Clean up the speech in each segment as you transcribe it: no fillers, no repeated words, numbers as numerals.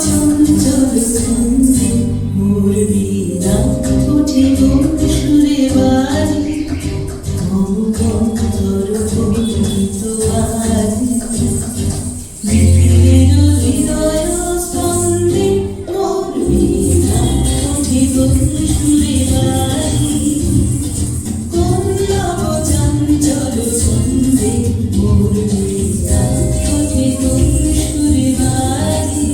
চঞ্চল ছন্দে মোর বীণা ওঠে কোন সুরে বাজে অঙ্গন্তর কবিত বাজে নিখিলের হৃদয় স্পন্দে মোর বীণা ওঠে কোন সুরে বাজে কোন নব চঞ্চল ছন্দে মোর বীণা ওঠে কোন সুরে বাজে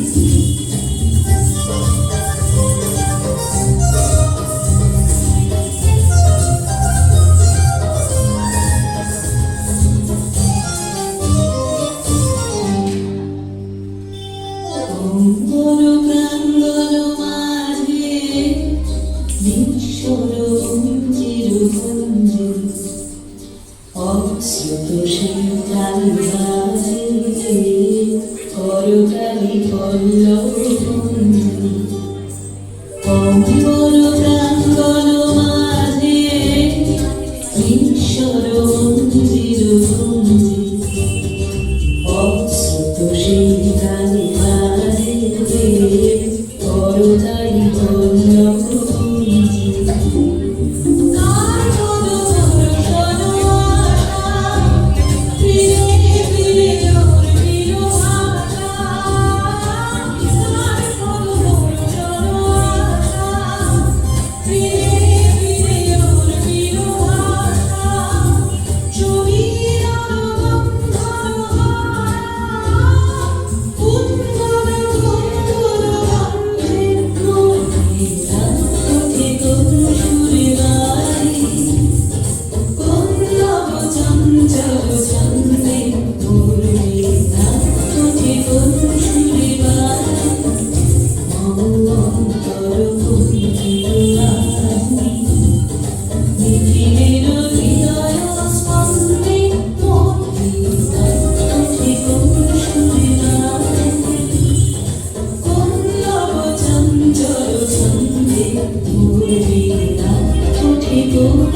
অঙ্গন প্রাঙ্গণ মাঝে নিঃস্বর চিরকুঞ্জে অশ্রুত শীতাল বাজে করতালি পল্লব কুঞ্জে অঙ্গন প্রাঙ্গণ মাঝে নিঃস্বর চিরকুঞ্জে অশ্রুত শীতালি বাজে করতালি পল্লব কুঞ্জে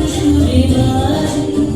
সুরে বাজে